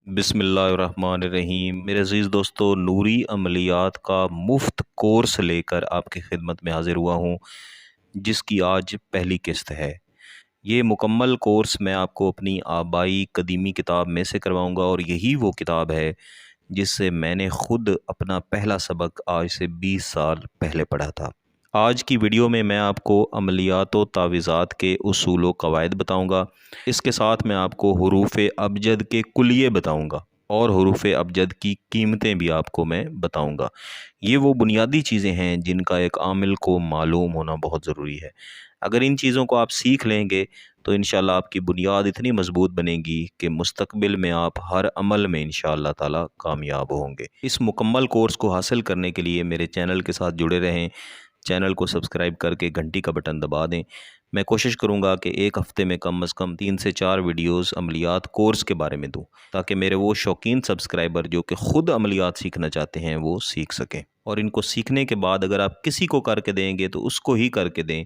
बिस्मिल्लाहिर्रहमानिर्रहीम। मेरे अज़ीज़ दोस्तों, नूरी अमलियात का मुफ्त कोर्स लेकर आपकी खिदमत में हाज़िर हुआ हूँ, जिसकी आज पहली किस्त है। ये मुकम्मल कोर्स मैं आपको अपनी आबाई कदीमी किताब में से करवाऊँगा, और यही वो किताब है जिससे मैंने ख़ुद अपना पहला सबक आज से 20 साल पहले पढ़ा था। आज की वीडियो में मैं आपको अमलियात व तावीज़ात के उसूल व कवायद बताऊँगा। इसके साथ मैं आपको हुरूफ़ अबजद के कुलिये बताऊँगा, और हुरूफ़ अबजद की कीमतें भी आपको मैं बताऊँगा। ये वो बुनियादी चीज़ें हैं जिनका एक आमिल को मालूम होना बहुत ज़रूरी है। अगर इन चीज़ों को आप सीख लेंगे तो इंशाअल्लाह आपकी बुनियाद इतनी मज़बूत बनेगी कि मुस्तक़बिल में आप हर अमल में इंशाअल्लाह ताला कामयाब होंगे। इस मुकम्मल कोर्स को हासिल करने के लिए मेरे चैनल के साथ जुड़े रहें। चैनल को सब्सक्राइब करके घंटी का बटन दबा दें। मैं कोशिश करूँगा कि एक हफ़्ते में कम से कम 3 से 4 वीडियोस अमलियात कोर्स के बारे में दूँ, ताकि मेरे वो शौकीन सब्सक्राइबर जो कि ख़ुद अमलियात सीखना चाहते हैं वो सीख सकें। और इनको सीखने के बाद अगर आप किसी को करके देंगे तो उसको ही करके दें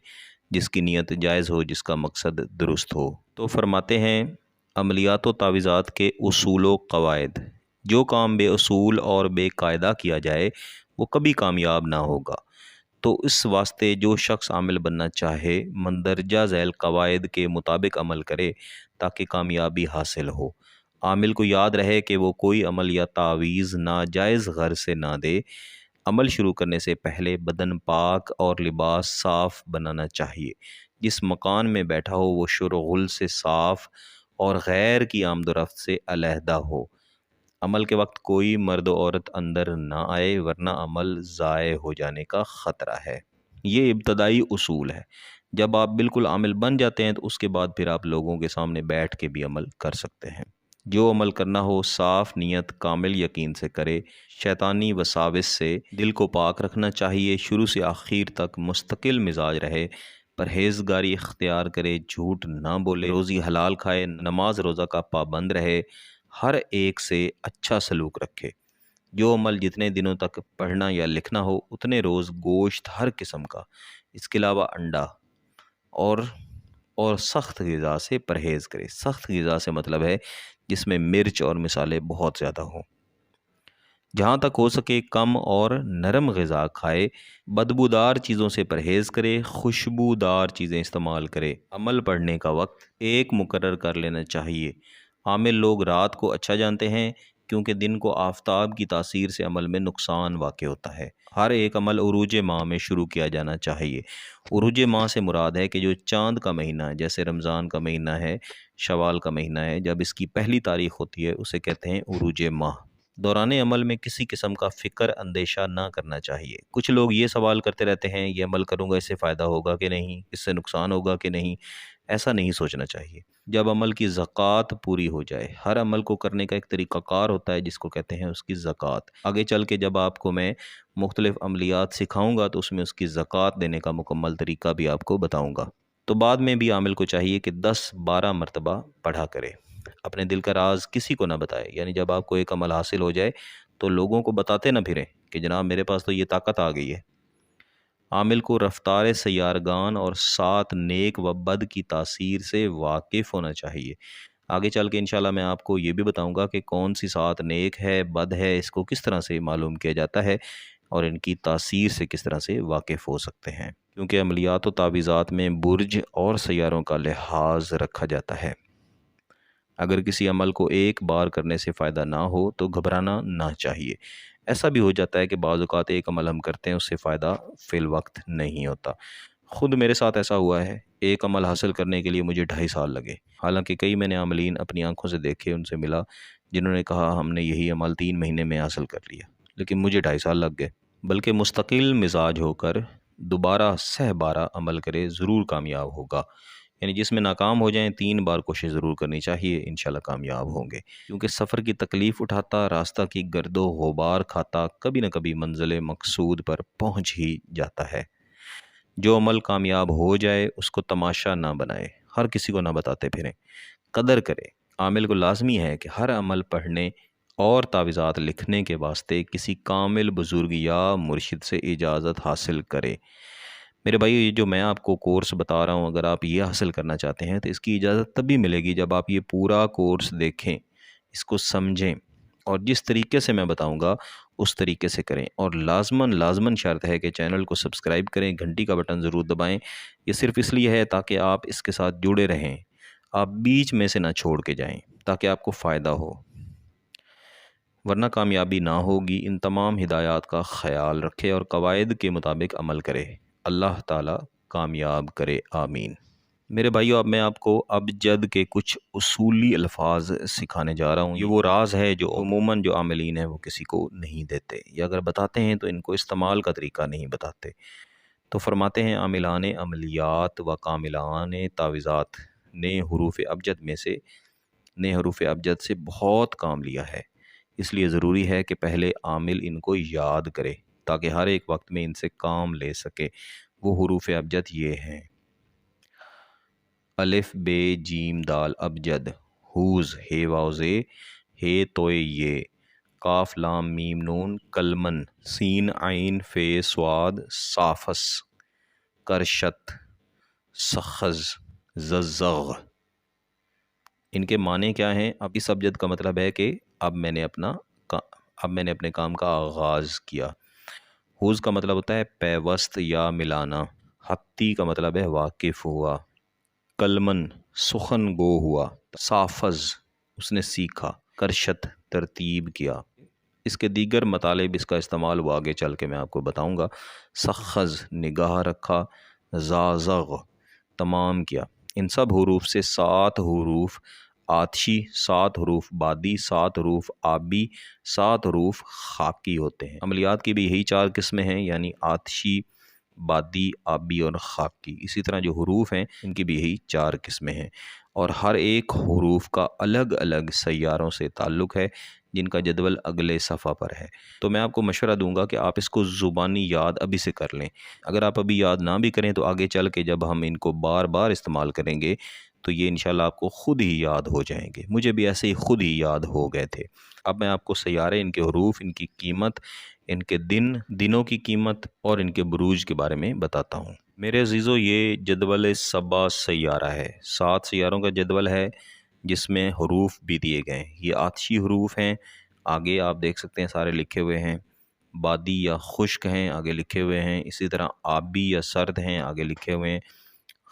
जिसकी नीयत जायज़ हो, जिसका मकसद दुरुस्त हो। तो फरमाते हैं, अमलियात व तावीज़ात के उसूल व कवायद। जो काम बेअसूल और बेकायदा किया जाए वो कभी कामयाब ना होगा। तो इस वास्ते जो शख्स आमिल बनना चाहे, मंदरजा झैल कवायद के मुताबिक अमल करे ताकि कामयाबी हासिल हो। आमिल को याद रहे कि वो कोई अमल या तावीज़ नाजायज़ गर्ज से ना दे। अमल शुरू करने से पहले बदन पाक और लिबास साफ़ बनाना चाहिए। जिस मकान में बैठा हो वो शुरगुल से साफ़ और गैर की आमदोरफ्त से अलहदा हो। अमल के वक्त कोई मर्द औरत अंदर ना आए, वरना अमल ज़ाय हो जाने का ख़तरा है। ये इब्तदाई उसूल है। जब आप बिल्कुल आमिल बन जाते हैं तो उसके बाद फिर आप लोगों के सामने बैठ के भी अमल कर सकते हैं। जो अमल करना हो साफ़ नियत कामिल यकीन से करे। शैतानी वसाविस से दिल को पाक रखना चाहिए। शुरू से आखिर तक मुस्तकिल मिजाज रहे। परहेज़गारी इख्तियार करे। झूठ ना बोले। रोज़ी हलाल खाए। नमाज रोज़ा का पाबंद रहे। हर एक से अच्छा सलूक रखे। जो अमल जितने दिनों तक पढ़ना या लिखना हो उतने रोज़ गोश्त हर किस्म का, इसके अलावा अंडा और सख्त ग़िज़ा से परहेज़ करें। सख्त ग़िज़ा से मतलब है जिसमें मिर्च और मिसाले बहुत ज़्यादा हों। जहाँ तक हो सके कम और नरम ग़िज़ा खाए। बदबूदार चीज़ों से परहेज़ करे। खुशबूदार चीज़ें इस्तेमाल करे। अमल पढ़ने का वक्त एक मुकर्रर कर लेना चाहिए। आमिल लोग रात को अच्छा जानते हैं, क्योंकि दिन को आफताब की तासीर से अमल में नुकसान वाक़ होता है। हर एक अमल उरूज माह में शुरू किया जाना चाहिए। उरूज माह से मुराद है कि जो चाँद का महीना है, जैसे रमज़ान का महीना है, शवाल का महीना है, जब इसकी पहली तारीख़ होती है उसे कहते हैं उरूज माह। दौरान अमल में किसी किस्म का फ़िक्र अंदेशा ना करना चाहिए। कुछ लोग ये सवाल करते रहते हैं, ये अमल करूँगा इससे फ़ायदा होगा कि नहीं, इससे नुकसान होगा कि नहीं। ऐसा नहीं सोचना चाहिए। जब अमल की ज़कात पूरी हो जाए, हर अमल को करने का एक तरीक़ाकार होता है जिसको कहते हैं उसकी ज़कात। आगे चल के जब आपको मैं मुख्तलिफ़ अमलियात सिखाऊँगा तो उसमें उसकी ज़कात देने का मुकम्मल तरीक़ा भी आपको बताऊँगा। तो बाद में भी आमिल को चाहिए कि 10-12 मरतबा पढ़ा करे। अपने दिल का राज किसी को ना बताए। यानी जब आपको एक अमल हासिल हो जाए तो लोगों को बताते ना फिरें कि जनाब मेरे पास तो ये ताकत आ गई है। आमिल को रफ्तार सैयारगान और 7 नेक व बद की तासीर से वाकिफ़ होना चाहिए। आगे चल के इंशाल्लाह मैं आपको ये भी बताऊंगा कि कौन सी 7 नेक है, बद है, इसको किस तरह से मालूम किया जाता है और इनकी तासीर से किस तरह से वाकिफ़ हो सकते हैं। क्योंकि अमलियात व तावीज़ात में बुर्ज और सैयारों का लिहाज रखा जाता है। अगर किसी अमल को एक बार करने से फ़ायदा ना हो तो घबराना ना चाहिए। ऐसा भी हो जाता है कि बाज़ औक़ात एक अमल हम करते हैं उससे फ़ायदा फ़िल वक्त नहीं होता। ख़ुद मेरे साथ ऐसा हुआ है। एक अमल हासिल करने के लिए मुझे 2.5 साल लगे। हालांकि कई मैंने आमलीन अपनी आंखों से देखे, उनसे मिला, जिन्होंने कहा हमने यही अमल 3 महीने में हासिल कर लिया, लेकिन मुझे 2.5 साल लग गए। बल्कि मुस्तकिल मिजाज होकर दोबारा सह बारा अमल करे, ज़रूर कामयाब होगा। यानी जिसमें नाकाम हो जाएं 3 बार कोशिश ज़रूर करनी चाहिए, इंशाल्लाह कामयाब होंगे। क्योंकि सफ़र की तकलीफ़ उठाता, रास्ता की गर्दो ग़ुबार खाता, कभी न कभी मंज़िल मकसूद पर पहुँच ही जाता है। जो अमल कामयाब हो जाए उसको तमाशा ना बनाए, हर किसी को ना बताते फिरें, कदर करें। आमिल को लाजमी है कि हर अमल पढ़ने और तावीज़ात लिखने के वास्ते किसी कामिल बुज़ुर्ग या मुर्शिद से इजाज़त हासिल करे। मेरे भाई, ये जो मैं आपको कोर्स बता रहा हूँ, अगर आप ये हासिल करना चाहते हैं तो इसकी इजाज़त तभी मिलेगी जब आप ये पूरा कोर्स देखें। اس کو سمجھیں اور جس طریقے سے میں بتاؤں گا اس طریقے سے کریں، اور لازماً شرط ہے کہ چینل کو سبسکرائب کریں، گھنٹی کا بٹن ضرور دبائیں۔ یہ صرف اس لیے ہے تاکہ آپ اس کے ساتھ جڑے رہیں، آپ بیچ میں سے نہ چھوڑ کے جائیں، تاکہ آپ کو فائدہ ہو، ورنہ کامیابی نہ ہوگی۔ ان تمام ہدایات کا خیال رکھے اور قواعد کے مطابق عمل کرے۔ اللہ تعالیٰ کامیاب کرے، آمین۔ میرے بھائیو، اب میں آپ کو ابجد کے کچھ اصولی الفاظ سکھانے جا رہا ہوں۔ یہ وہ راز ہے جو عموماً جو عاملین ہیں وہ کسی کو نہیں دیتے، یا اگر بتاتے ہیں تو ان کو استعمال کا طریقہ نہیں بتاتے۔ تو فرماتے ہیں عاملان عملیات و کاملان تعویذات نے حروف ابجد سے بہت کام لیا ہے، اس لیے ضروری ہے کہ پہلے عامل ان کو یاد کرے تاکہ ہر ایک وقت میں ان سے کام لے سکے۔ وہ حروف ابجد یہ ہیں: الف ب جیم دال ابجد، ہوز ہے واو زے، ہے توئے یہ، کاف لام میم نون کلمن، سین عین فے سواد صافس، کرشت، سخز، ززغ۔ ان کے معنی کیا ہیں؟ اب اس ابجد کا مطلب ہے کہ اب میں نے اپنے کام کا آغاز کیا۔ ہوز کا مطلب ہوتا ہے پیوست یا ملانا، حتی کا مطلب ہے واقف ہوا، کلمن سخن گو ہوا، صافز اس نے سیکھا، کرشت ترتیب کیا۔ اس کے دیگر مطالب اس کا استعمال وہ آگے چل کے میں آپ کو بتاؤں گا۔ سخز نگاہ رکھا، زازغ تمام کیا۔ ان سب حروف سے 7 حروف آتشی، 7 حروف بادی، 7 حروف آبی، 7 حروف خاکی ہوتے ہیں۔ عملیات کی بھی یہی 4 قسمیں ہیں، یعنی آتشی، بادی، آبی اور خاکی۔ اسی طرح جو حروف ہیں ان کی بھی یہی 4 قسمیں ہیں، اور ہر ایک حروف کا الگ الگ سیاروں سے تعلق ہے جن کا جدول اگلے صفحہ پر ہے۔ تو میں آپ کو مشورہ دوں گا کہ آپ اس کو زبانی یاد ابھی سے کر لیں۔ اگر آپ ابھی یاد نہ بھی کریں تو آگے چل کے جب ہم ان کو بار بار استعمال کریں گے تو یہ انشاءاللہ آپ کو خود ہی یاد ہو جائیں گے۔ مجھے بھی ایسے ہی خود ہی یاد ہو گئے تھے۔ اب میں آپ کو سیارے، ان کے حروف، ان کی قیمت، ان کے دنوں کی قیمت اور ان کے بروج کے بارے میں بتاتا ہوں۔ میرے عزیزو، یہ جدول 7 سیارہ ہے، 7 سیاروں کا جدول ہے جس میں حروف بھی دیے گئے ہیں۔ یہ آتشی حروف ہیں، آگے آپ دیکھ سکتے ہیں سارے لکھے ہوئے ہیں۔ بادی یا خشک ہیں، آگے لکھے ہوئے ہیں۔ اسی طرح آبی یا سرد ہیں، آگے لکھے ہوئے ہیں۔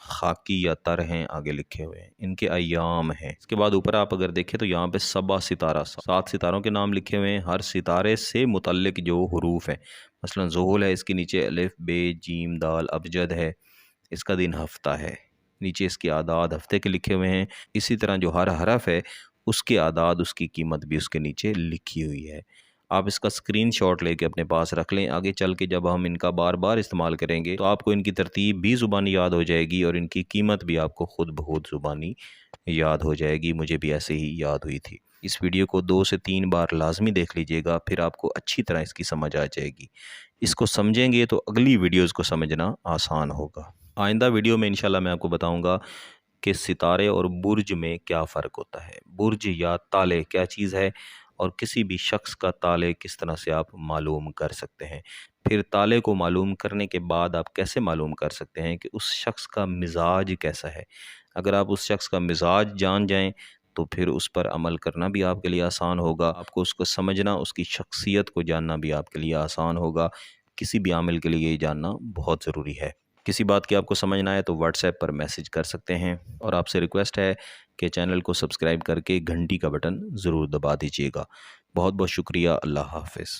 خاکی یا تر ہیں، آگے لکھے ہوئے ہیں۔ ان کے ایام ہیں۔ اس کے بعد اوپر آپ اگر دیکھیں تو یہاں پہ 7 ستارہ، 7 ستاروں کے نام لکھے ہوئے ہیں۔ ہر ستارے سے متعلق جو حروف ہیں، مثلا زحل ہے، اس کے نیچے الف ب جیم دال ابجد ہے، اس کا دن ہفتہ ہے، نیچے اس کے اعداد ہفتے کے لکھے ہوئے ہیں۔ اسی طرح جو ہر حرف ہے اس کے اعداد، اس کی قیمت بھی اس کے نیچے لکھی ہوئی ہے۔ آپ اس کا اسکرین شاٹ لے کے اپنے پاس رکھ لیں۔ آگے چل کے جب ہم ان کا بار بار استعمال کریں گے تو آپ کو ان کی ترتیب بھی زبانی یاد ہو جائے گی اور ان کی قیمت بھی آپ کو خود بخود زبانی یاد ہو جائے گی۔ مجھے بھی ایسے ہی یاد ہوئی تھی۔ اس ویڈیو کو 2 سے 3 بار لازمی دیکھ لیجئے گا، پھر آپ کو اچھی طرح اس کی سمجھ آ جائے گی۔ اس کو سمجھیں گے تو اگلی ویڈیوز کو سمجھنا آسان ہوگا۔ آئندہ ویڈیو میں انشاءاللہ میں آپ کو بتاؤں گا کہ ستارے اور برج میں کیا فرق ہوتا ہے، برج یا تالے کیا چیز ہے، اور کسی بھی شخص کا تالے کس طرح سے آپ معلوم کر سکتے ہیں۔ پھر تالے کو معلوم کرنے کے بعد آپ کیسے معلوم کر سکتے ہیں کہ اس شخص کا مزاج کیسا ہے۔ اگر آپ اس شخص کا مزاج جان جائیں تو پھر اس پر عمل کرنا بھی آپ کے لیے آسان ہوگا۔ آپ کو اس کو سمجھنا، اس کی شخصیت کو جاننا بھی آپ کے لیے آسان ہوگا۔ کسی بھی عامل کے لیے یہ جاننا بہت ضروری ہے۔ کسی بات کی آپ کو سمجھنا ہے تو واٹس ایپ پر میسج کر سکتے ہیں، اور آپ سے ریکویسٹ ہے کہ چینل کو سبسکرائب کر کے گھنٹی کا بٹن ضرور دبا دیجیے گا۔ بہت بہت شکریہ۔ اللہ حافظ۔